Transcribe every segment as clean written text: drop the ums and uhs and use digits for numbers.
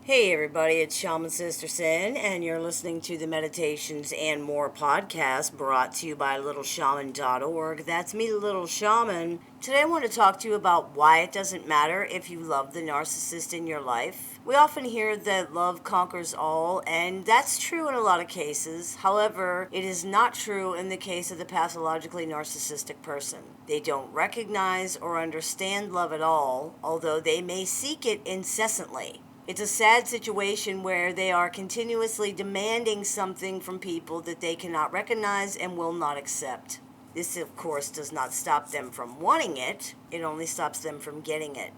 Hey everybody, it's Shaman Sister Sin, and you're listening to the Meditations and More podcast brought to you by littleshaman.org. That's me, Little Shaman. Today I want to talk to you about why it doesn't matter if you love the narcissist in your life. We often hear that love conquers all, and that's true in a lot of cases. However, it is not true in the case of the pathologically narcissistic person. They don't recognize or understand love at all, although they may seek it incessantly. It's a sad situation where they are continuously demanding something from people that they cannot recognize and will not accept. This, of course, does not stop them from wanting it. It only stops them from getting it.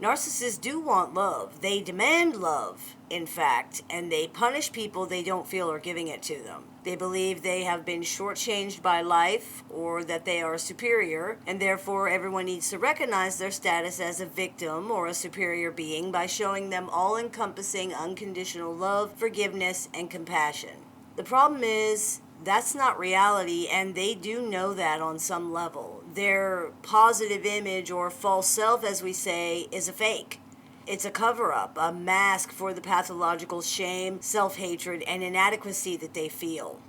Narcissists do want love. They demand love, in fact, and they punish people they don't feel are giving it to them. They believe they have been shortchanged by life or that they are superior, and therefore everyone needs to recognize their status as a victim or a superior being by showing them all-encompassing unconditional love, forgiveness, and compassion. The problem is, that's not reality, and they do know that on some level. Their positive image, or false self, as we say, is a fake. It's a cover-up, a mask for the pathological shame, self-hatred, and inadequacy that they feel.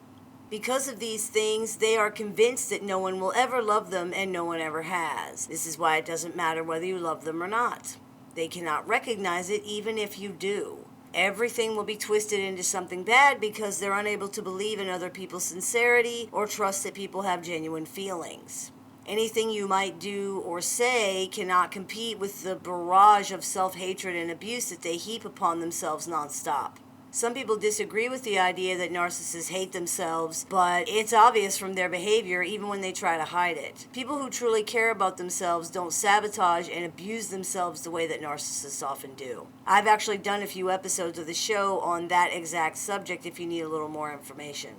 Because of these things, they are convinced that no one will ever love them, and no one ever has. This is why it doesn't matter whether you love them or not. They cannot recognize it even if you do. Everything will be twisted into something bad because they're unable to believe in other people's sincerity or trust that people have genuine feelings. Anything you might do or say cannot compete with the barrage of self-hatred and abuse that they heap upon themselves nonstop. Some people disagree with the idea that narcissists hate themselves, but it's obvious from their behavior even when they try to hide it. People who truly care about themselves don't sabotage and abuse themselves the way that narcissists often do. I've actually done a few episodes of the show on that exact subject if you need a little more information.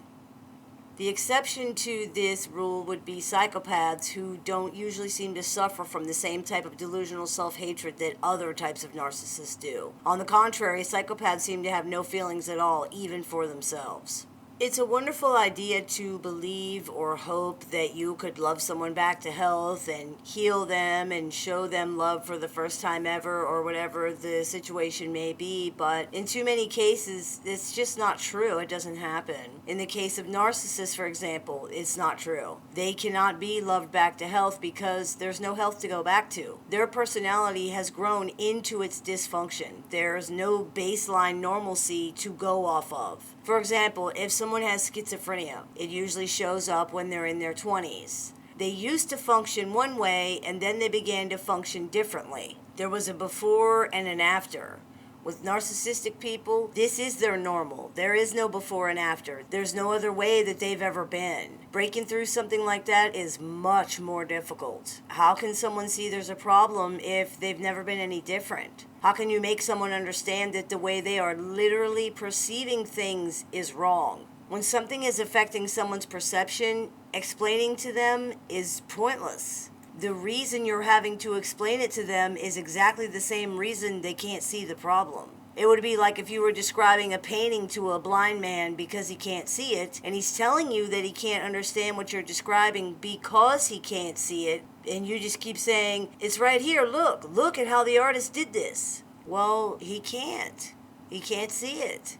The exception to this rule would be psychopaths who don't usually seem to suffer from the same type of delusional self-hatred that other types of narcissists do. On the contrary, psychopaths seem to have no feelings at all, even for themselves. It's a wonderful idea to believe or hope that you could love someone back to health and heal them and show them love for the first time ever or whatever the situation may be, but in too many cases, it's just not true. It doesn't happen. In the case of narcissists, for example, it's not true. They cannot be loved back to health because there's no health to go back to. Their personality has grown into its dysfunction. There's no baseline normalcy to go off of. For example, if someone has schizophrenia, it usually shows up when they're in their 20s. They used to function one way and then they began to function differently. There was a before and an after. With narcissistic people, this is their normal. There is no before and after. There's no other way that they've ever been. Breaking through something like that is much more difficult. How can someone see there's a problem if they've never been any different? How can you make someone understand that the way they are literally perceiving things is wrong? When something is affecting someone's perception, explaining to them is pointless. The reason you're having to explain it to them is exactly the same reason they can't see the problem. It would be like if you were describing a painting to a blind man because he can't see it, and he's telling you that he can't understand what you're describing because he can't see it, and you just keep saying, "It's right here, look at how the artist did this." Well, he can't. He can't see it.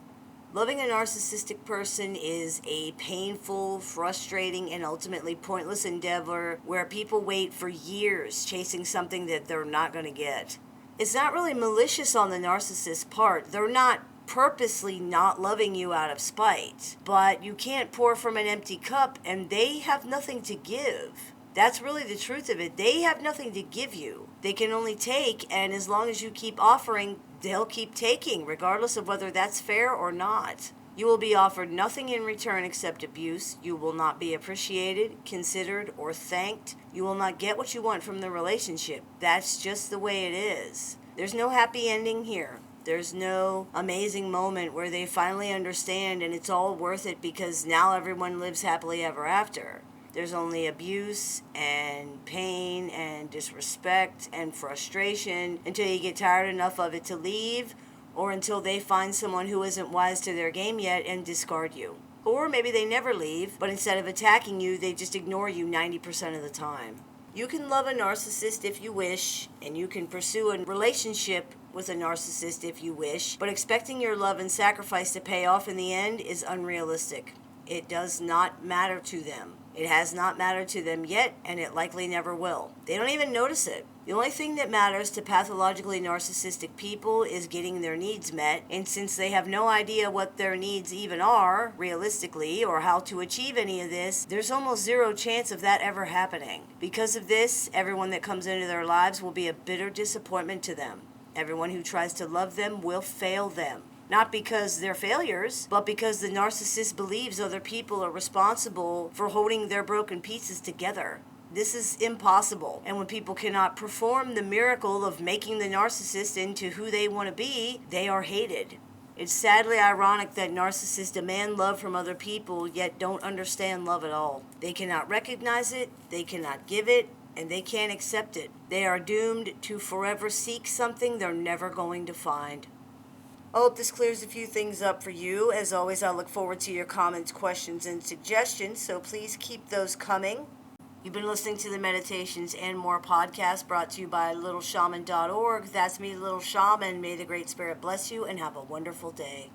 Loving a narcissistic person is a painful, frustrating, and ultimately pointless endeavor where people wait for years chasing something that they're not going to get. It's not really malicious on the narcissist's part. They're not purposely not loving you out of spite. But you can't pour from an empty cup, and they have nothing to give. That's really the truth of it. They have nothing to give you. They can only take, and as long as you keep offering, they'll keep taking, regardless of whether that's fair or not. You will be offered nothing in return except abuse. You will not be appreciated, considered, or thanked. You will not get what you want from the relationship. That's just the way it is. There's no happy ending here. There's no amazing moment where they finally understand and it's all worth it because now everyone lives happily ever after. There's only abuse and pain and disrespect and frustration until you get tired enough of it to leave, or until they find someone who isn't wise to their game yet and discard you. Or maybe they never leave, but instead of attacking you, they just ignore you 90% of the time. You can love a narcissist if you wish, and you can pursue a relationship with a narcissist if you wish, but expecting your love and sacrifice to pay off in the end is unrealistic. It does not matter to them. It has not mattered to them yet, and it likely never will. They don't even notice it. The only thing that matters to pathologically narcissistic people is getting their needs met, and since they have no idea what their needs even are, realistically, or how to achieve any of this, there's almost zero chance of that ever happening. Because of this, everyone that comes into their lives will be a bitter disappointment to them. Everyone who tries to love them will fail them. Not because they're failures, but because the narcissist believes other people are responsible for holding their broken pieces together. This is impossible, and when people cannot perform the miracle of making the narcissist into who they want to be, they are hated. It's sadly ironic that narcissists demand love from other people, yet don't understand love at all. They cannot recognize it, they cannot give it, and they can't accept it. They are doomed to forever seek something they're never going to find. I hope this clears a few things up for you. As always, I look forward to your comments, questions, and suggestions, so please keep those coming. You've been listening to the Meditations and More podcast brought to you by littleshaman.org. That's me, Little Shaman. May the Great Spirit bless you and have a wonderful day.